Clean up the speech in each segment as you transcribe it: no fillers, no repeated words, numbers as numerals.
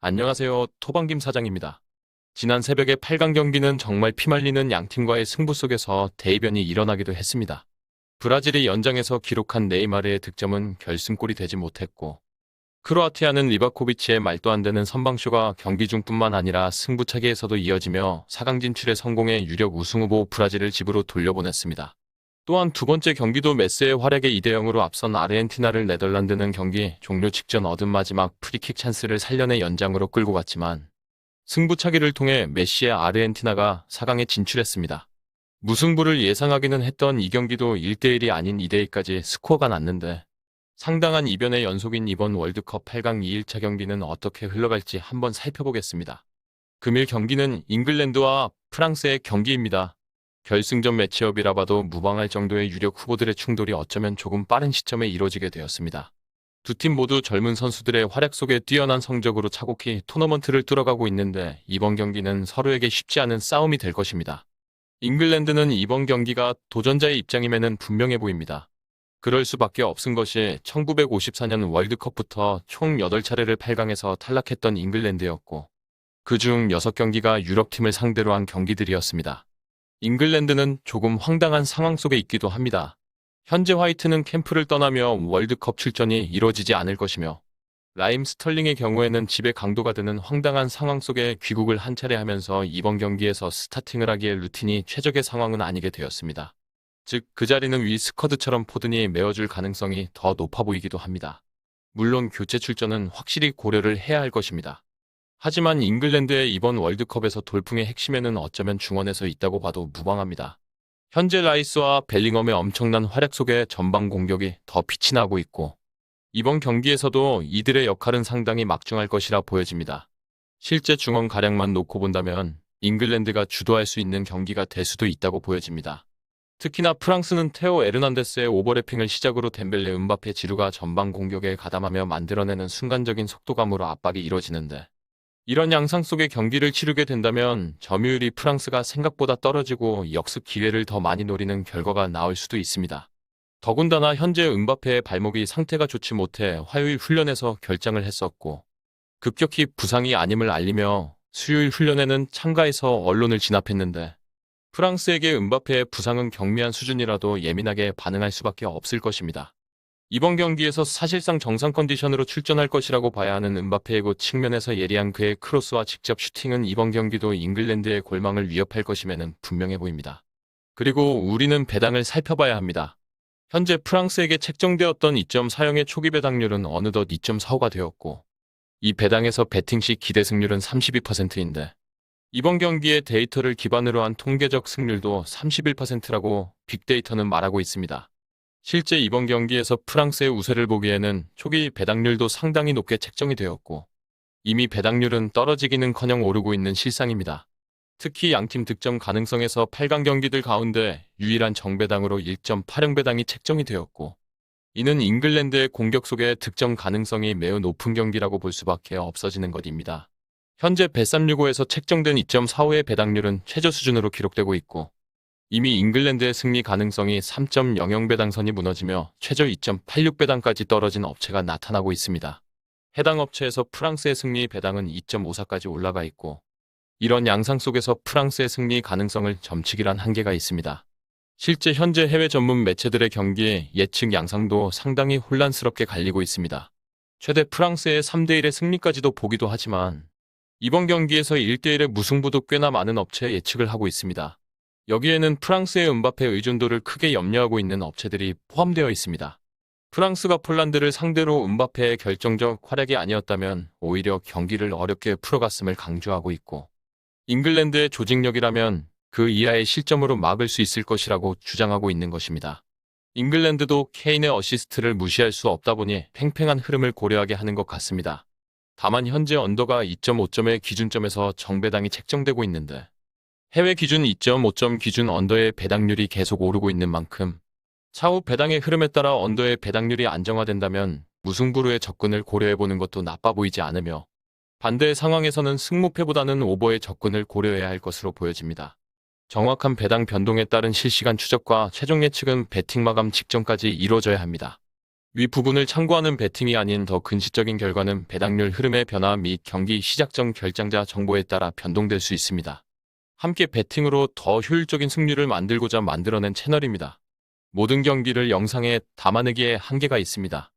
안녕하세요. 토방김 사장입니다. 지난 새벽에 8강 경기는 정말 피말리는 양팀과의 승부 속에서 대이변이 일어나기도 했습니다. 브라질이 연장에서 기록한 네이마르의 득점은 결승골이 되지 못했고, 크로아티아는 리바코비치의 말도 안 되는 선방쇼가 경기 중뿐만 아니라 승부차기에서도 이어지며 4강 진출에 성공해 유력 우승 후보 브라질을 집으로 돌려보냈습니다. 또한 두 번째 경기도 메스의 활약에 2대0으로 앞선 아르헨티나를 네덜란드는 경기 종료 직전 얻은 마지막 프리킥 찬스를 살려내 연장으로 끌고 갔지만 승부차기를 통해 메시의 아르헨티나가 4강에 진출했습니다. 무승부를 예상하기는 했던 이 경기도 1대1이 아닌 2대2까지 스코어가 났는데 상당한 이변의 연속인 이번 월드컵 8강 2일차 경기는 어떻게 흘러갈지 한번 살펴보겠습니다. 금일 경기는 잉글랜드와 프랑스의 경기입니다. 결승전 매치업이라 봐도 무방할 정도의 유력 후보들의 충돌이 어쩌면 조금 빠른 시점에 이뤄지게 되었습니다. 두 팀 모두 젊은 선수들의 활약 속에 뛰어난 성적으로 차곡히 토너먼트를 뚫어가고 있는데 이번 경기는 서로에게 쉽지 않은 싸움이 될 것입니다. 잉글랜드는 이번 경기가 도전자의 입장임에는 분명해 보입니다. 그럴 수밖에 없은 것이 1954년 월드컵부터 총 8차례를 8강에서 탈락했던 잉글랜드였고 그중 6경기가 유럽팀을 상대로 한 경기들이었습니다. 잉글랜드는 조금 황당한 상황 속에 있기도 합니다. 현재 화이트는 캠프를 떠나며 월드컵 출전이 이뤄지지 않을 것이며 라임 스털링의 경우에는 집에 강도가 드는 황당한 상황 속에 귀국을 한 차례 하면서 이번 경기에서 스타팅을 하기에 루틴이 최적의 상황은 아니게 되었습니다. 즉 그 자리는 위 스쿼드처럼 포든이 메워줄 가능성이 더 높아 보이기도 합니다. 물론 교체 출전은 확실히 고려를 해야 할 것입니다. 하지만 잉글랜드의 이번 월드컵에서 돌풍의 핵심에는 어쩌면 중원에서 있다고 봐도 무방합니다. 현재 라이스와 벨링엄의 엄청난 활약 속에 전방 공격이 더 빛이 나고 있고 이번 경기에서도 이들의 역할은 상당히 막중할 것이라 보여집니다. 실제 중원 가량만 놓고 본다면 잉글랜드가 주도할 수 있는 경기가 될 수도 있다고 보여집니다. 특히나 프랑스는 테오 에르난데스의 오버래핑을 시작으로 덴벨레 음바페 지루가 전방 공격에 가담하며 만들어내는 순간적인 속도감으로 압박이 이뤄지는데 이런 양상 속에 경기를 치르게 된다면 점유율이 프랑스가 생각보다 떨어지고 역습 기회를 더 많이 노리는 결과가 나올 수도 있습니다. 더군다나 현재 음바페의 발목이 상태가 좋지 못해 화요일 훈련에서 결장을 했었고 급격히 부상이 아님을 알리며 수요일 훈련에는 참가해서 언론을 진압했는데 프랑스에게 음바페의 부상은 경미한 수준이라도 예민하게 반응할 수밖에 없을 것입니다. 이번 경기에서 사실상 정상 컨디션으로 출전할 것이라고 봐야 하는 음바페의 측면에서 예리한 그의 크로스와 직접 슈팅은 이번 경기도 잉글랜드의 골망을 위협할 것임에는 분명해 보입니다. 그리고 우리는 배당을 살펴봐야 합니다. 현재 프랑스에게 책정되었던 2.4형의 초기 배당률은 어느덧 2.45가 되었고 이 배당에서 배팅 시 기대 승률은 32%인데 이번 경기의 데이터를 기반으로 한 통계적 승률도 31%라고 빅데이터는 말하고 있습니다. 실제 이번 경기에서 프랑스의 우세를 보기에는 초기 배당률도 상당히 높게 책정이 되었고 이미 배당률은 떨어지기는커녕 오르고 있는 실상입니다. 특히 양팀 득점 가능성에서 8강 경기들 가운데 유일한 정배당으로 1.80 배당이 책정이 되었고 이는 잉글랜드의 공격 속의 득점 가능성이 매우 높은 경기라고 볼 수밖에 없어지는 것입니다. 현재 bet365에서 책정된 2.45의 배당률은 최저 수준으로 기록되고 있고 이미 잉글랜드의 승리 가능성이 3.00 배당선이 무너지며 최저 2.86 배당까지 떨어진 업체가 나타나고 있습니다. 해당 업체에서 프랑스의 승리 배당은 2.54까지 올라가 있고 이런 양상 속에서 프랑스의 승리 가능성을 점치기란 한계가 있습니다. 실제 현재 해외 전문 매체들의 경기 예측 양상도 상당히 혼란스럽게 갈리고 있습니다. 최대 프랑스의 3대1의 승리까지도 보기도 하지만 이번 경기에서 1대1의 무승부도 꽤나 많은 업체에 예측을 하고 있습니다. 여기에는 프랑스의 음바페 의존도를 크게 염려하고 있는 업체들이 포함되어 있습니다. 프랑스가 폴란드를 상대로 음바페의 결정적 활약이 아니었다면 오히려 경기를 어렵게 풀어갔음을 강조하고 있고 잉글랜드의 조직력이라면 그 이하의 실점으로 막을 수 있을 것이라고 주장하고 있는 것입니다. 잉글랜드도 케인의 어시스트를 무시할 수 없다 보니 팽팽한 흐름을 고려하게 하는 것 같습니다. 다만 현재 언더가 2.5점의 기준점에서 정배당이 책정되고 있는데 해외 기준 2.5점 기준 언더의 배당률이 계속 오르고 있는 만큼 차후 배당의 흐름에 따라 언더의 배당률이 안정화된다면 무승부로의 접근을 고려해보는 것도 나빠 보이지 않으며 반대의 상황에서는 승무패보다는 오버의 접근을 고려해야 할 것으로 보여집니다. 정확한 배당 변동에 따른 실시간 추적과 최종 예측은 배팅 마감 직전까지 이루어져야 합니다. 위 부분을 참고하는 베팅이 아닌 더 근시적인 결과는 배당률 흐름의 변화 및 경기 시작 전 결장자 정보에 따라 변동될 수 있습니다. 함께 베팅으로 더 효율적인 승률을 만들고자 만들어낸 채널입니다. 모든 경기를 영상에 담아내기에 한계가 있습니다.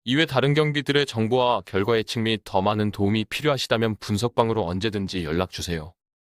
이외 다른 경기들의 정보와 결과 예측 및 더 많은 도움이 필요하시다면 분석방으로 언제든지 연락주세요.